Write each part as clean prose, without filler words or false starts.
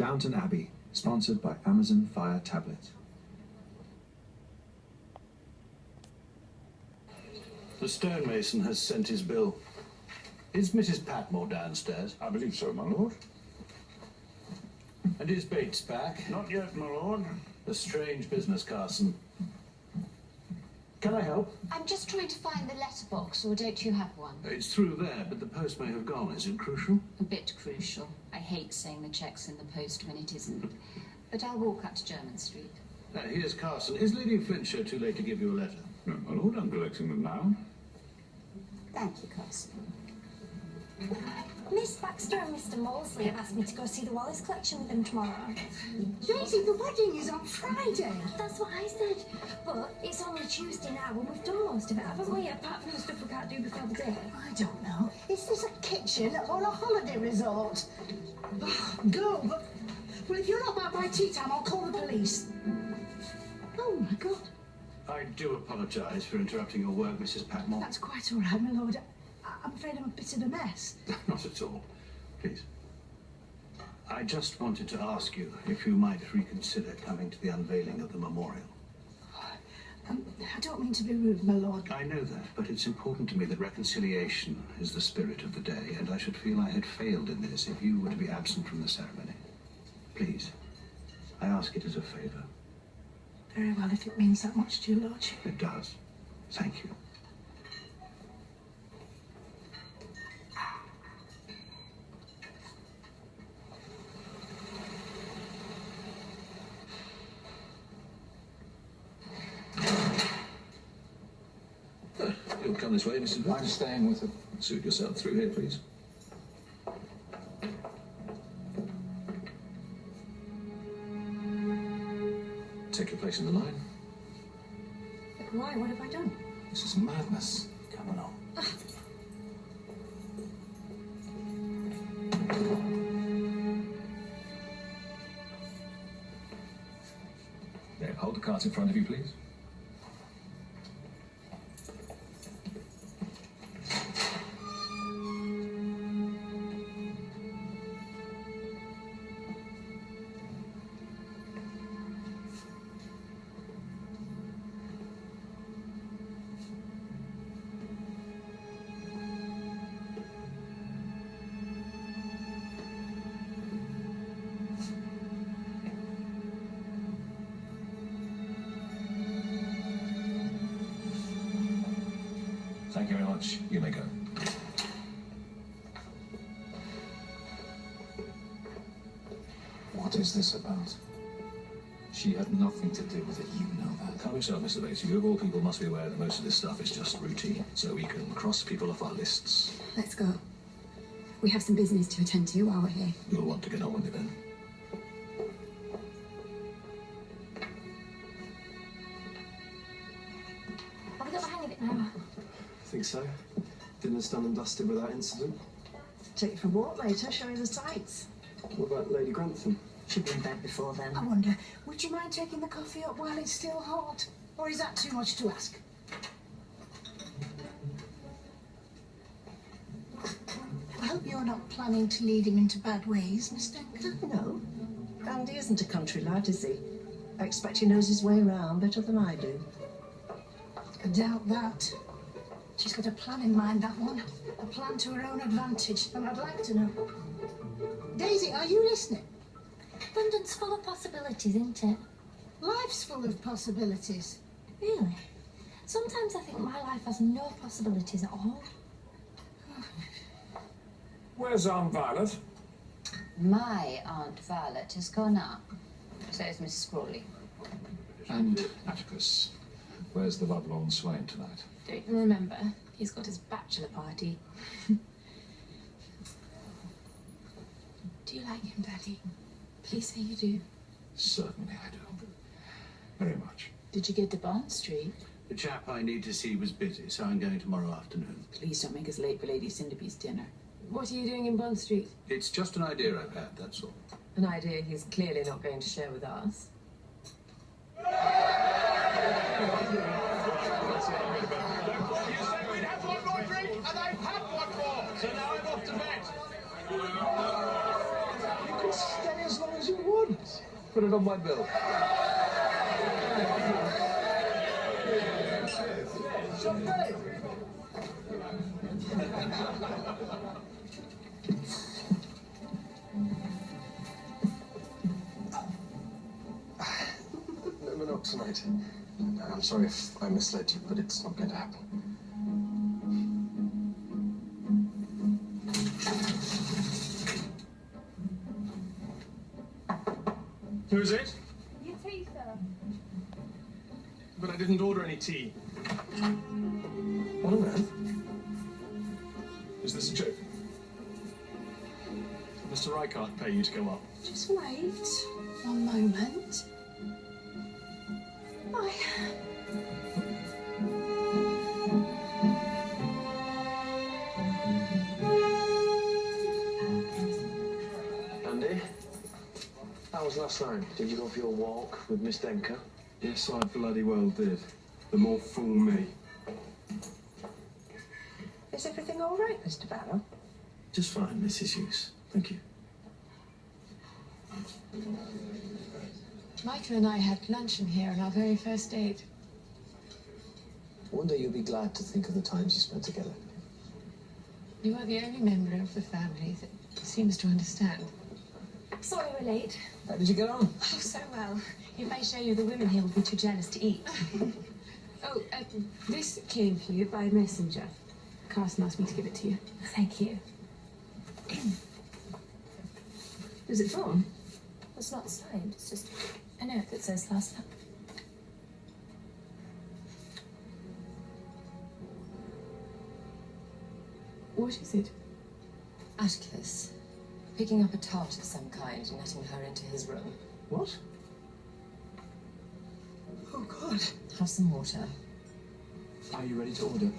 Downton Abbey, sponsored by Amazon Fire Tablet. The stonemason has sent his bill. Is Mrs. Patmore downstairs? I believe so, my lord. And is Bates back? Not yet, my lord. A strange business, Carson. Can I help? I'm just trying to find the letterbox, or don't you have one? It's through there, but the post may have gone. Is it crucial? A bit crucial. I hate saying the check's in the post when it isn't. But I'll walk up to Jermyn Street. Here's Carson. Is Lady Flintshire too late to give you a letter? No, my lord, I'm collecting them now. Thank you, Carson. Miss Baxter and Mr. Molesley have asked me to go see the Wallace collection with them tomorrow. Daisy, the wedding is on Friday. That's what I said. But it's only Tuesday now and we've done most of it, haven't we? Apart from the stuff we can't do before the day. I don't know. Is this a kitchen or a holiday resort? Oh, go, but... Well, if you're not back by tea time, I'll call the police. Oh, my God. I do apologise for interrupting your work, Mrs. Patmore. That's quite all right, my lord. I'm afraid I'm a bit of a mess. Not at all. Please. I just wanted to ask you if you might reconsider coming to the unveiling of the memorial. I don't mean to be rude, my lord. I know that, but it's important to me that reconciliation is the spirit of the day, and I should feel I had failed in this if you were to be absent from the ceremony. Please, I ask it as a favour. Very well, if it means that much to your lordship. It does. Thank you. You'll come this way, Mrs. Brooks. I'm staying with her. Suit yourself through here, please. Take your place in the line. Why? What have I done? This is madness. Come along. There, hold the cart in front of you, please. Thank you very much. You may go. What is this about? She had nothing to do with it. You know that. Calm yourself, Mr. Bates. You of all people must be aware that most of this stuff is just routine, so we can cross people off our lists. Let's go. We have some business to attend to while we're here. You'll want to get on with it then. Have we got the hang of it now? I think so. Dinner's done and dusted without incident. Take you for a walk later, show you the sights. What about Lady Grantham? She'll be in bed before then. I wonder, would you mind taking the coffee up while it's still hot? Or is that too much to ask? I hope you're not planning to lead him into bad ways, Miss Denker. No. Andy isn't a country lad, is he? I expect he knows his way round better than I do. I doubt that. She's got a plan in mind, that one. A plan to her own advantage, and I'd like to know. Daisy, are you listening? London's full of possibilities, isn't it? Life's full of possibilities. Really? Sometimes I think my life has no possibilities at all. Where's Aunt Violet? My Aunt Violet has gone up. So is Mrs. Crawley. And Atticus, where's the lovelorn swain tonight? Don't you remember? He's got his bachelor party. Do you like him, Daddy? Please say you do. Certainly I do. Very much. Did you get to Bond Street? The chap I need to see was busy, so I'm going tomorrow afternoon. Please don't make us late for Lady Cinderby's dinner. What are you doing in Bond Street? It's just an idea I've had, that's all. An idea he's clearly not going to share with us. You said we'd have one more drink, and I've had one more, so now I'm off to bed. You can stay as long as you Put it on my bill. No, not tonight. I'm sorry if I misled you, but it's not going to happen. Who is it? Your tea, sir. But I didn't order any tea. What on earth? Is this a joke? Mr. Wright can't pay you to go up. Just wait. One moment. Why? Andy? How was last night? Did you go for your walk with Miss Denker? Yes, I bloody well did. The more fool me. Is everything all right, Mr. Barrow? Just fine, Mrs. Hughes. Thank you. Michael and I had luncheon here on our very first date. One day you'll be glad to think of the times you spent together. You are the only member of the family that seems to understand. Sorry we're late. How did you get on? Oh, so well. If I show you the women here, will be too jealous to eat. This came for you by messenger. Carson asked me to give it to you. Thank you. Is it fun? It's not signed, it's just a note that says last night. What is it? Atticus. Picking up a tart of some kind and letting her into his room. What? Oh, God. Have some water. Are you ready to order?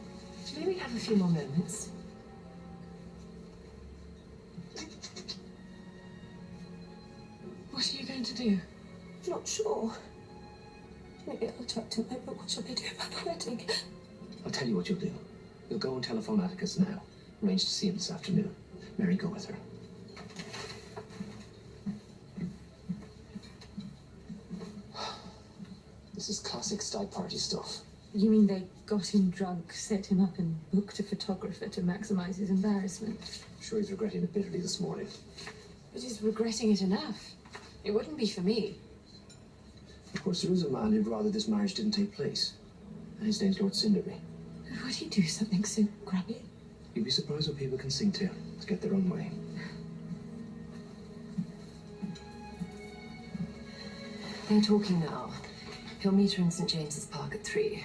May we have a few more moments? What are you going to do? Not sure. Maybe I'll talk to my but what shall I do about the wedding? I'll tell you what you'll do. You'll go and telephone Atticus now. Arrange to see him this afternoon. Mary, go with her. This is classic stag party stuff. You mean they got him drunk, set him up and booked a photographer to maximize his embarrassment? I'm sure he's regretting it bitterly this morning. But he's regretting it enough. It wouldn't be for me. Of course, there is a man who'd rather this marriage didn't take place. And his name's Lord Cinderby. Would he do something so grubby? You'd be surprised what people can sing to get their own way. They're talking now. He'll meet her in St. James's Park at 3.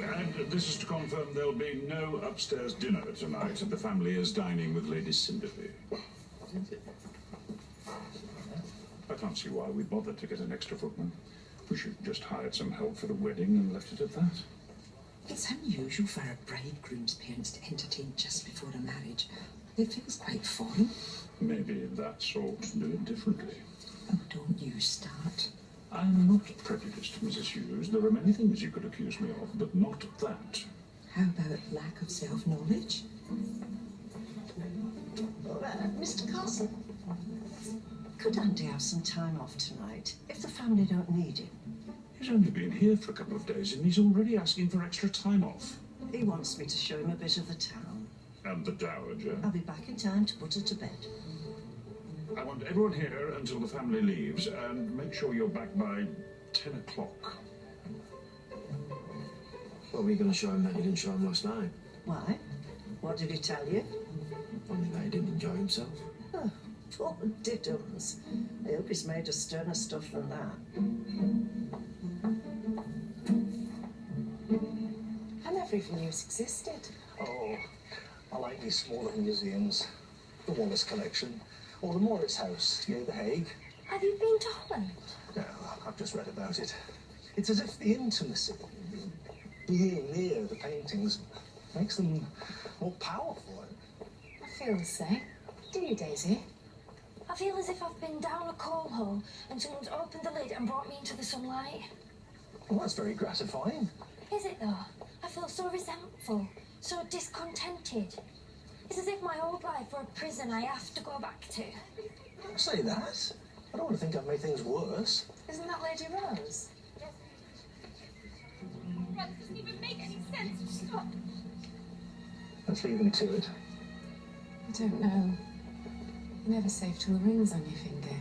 And this is to confirm there'll be no upstairs dinner tonight. The family is dining with Lady Cinderby. I can't see why we bothered to get an extra footman. We should have just hired some help for the wedding and left it at that. It's unusual for a bridegroom's parents to entertain just before a marriage. It feels quite foreign. Maybe that's all to do it differently. Oh, don't you start. I'm not prejudiced, Mrs. Hughes. There are many things you could accuse me of, but not that. How about lack of self-knowledge? Mr. Carson, could Andy have some time off tonight, if the family don't need him? He's only been here for a couple of days and he's already asking for extra time off. He wants me to show him a bit of the town. And the Dowager. I'll be back in time to put her to bed. I want everyone here until the family leaves, and make sure you're back by 10 o'clock. What were you going to show him that you didn't show him last night? Why? What did he tell you? Only that he didn't enjoy himself. Oh, poor Diddums. I hope he's made of sterner stuff than that. I never even knew it existed. Oh, I like these smaller museums. The Wallace collection. Or the Morris House near The Hague. Have you been to Holland? No, I've just read about it. It's as if the intimacy, being near the paintings, makes them more powerful. I feel the same. Do you, Daisy? I feel as if I've been down a coal hole and someone's opened the lid and brought me into the sunlight. Well, that's very gratifying. Is it though? I feel so resentful, so discontented. Is It's as if my old life were a prison I have to go back to. Don't say that. I don't want to think I've made things worse. Isn't that Lady Rose? That doesn't even make any sense. Stop. Let's leave them to it. I don't know. You're never safe till the ring's on your finger.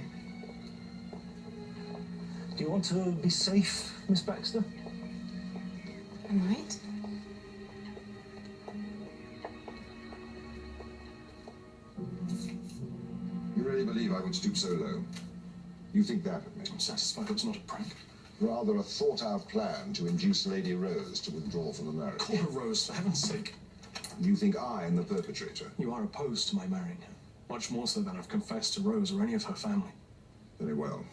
Do you want to be safe, Miss Baxter? I might. You really believe I would stoop so low? You think that of me? I'm satisfied it's not a prank. Rather a thought-out plan to induce Lady Rose to withdraw from America. Call her Rose, for heaven's sake. You think I am the perpetrator? You are opposed to my marrying her. Much more so than I've confessed to Rose or any of her family. Very well.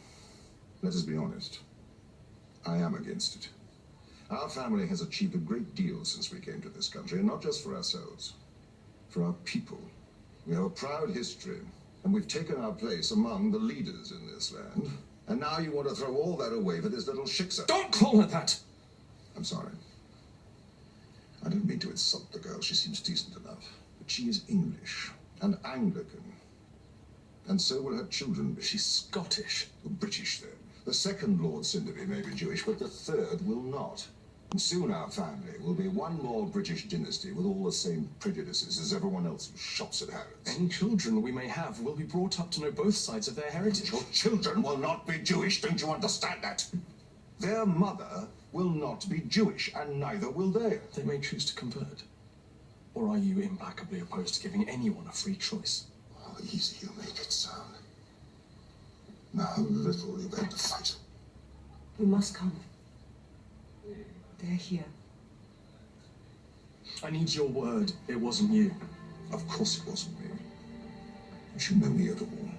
Let us be honest. I am against it. Our family has achieved a great deal since we came to this country, and not just for ourselves. For our people. We have a proud history, and we've taken our place among the leaders in this land. And now you want to throw all that away for this little shiksa. Don't call her that! I'm sorry. I don't mean to insult the girl. She seems decent enough. But she is English and Anglican. And so will her children be. She's Scottish. British, then. The second Lord Cinderby may be Jewish, but the third will not. And soon our family will be one more British dynasty with all the same prejudices as everyone else who shops at Harrods. Any children we may have will be brought up to know both sides of their heritage. Your children will not be Jewish, don't you understand that? Their mother will not be Jewish, and neither will they. They may choose to convert. Or are you implacably opposed to giving anyone a free choice? How easy you make it sound. Now how little you've had to fight. We must come. They're here. I need your word. It wasn't you. Of course it wasn't me. But you know me at all.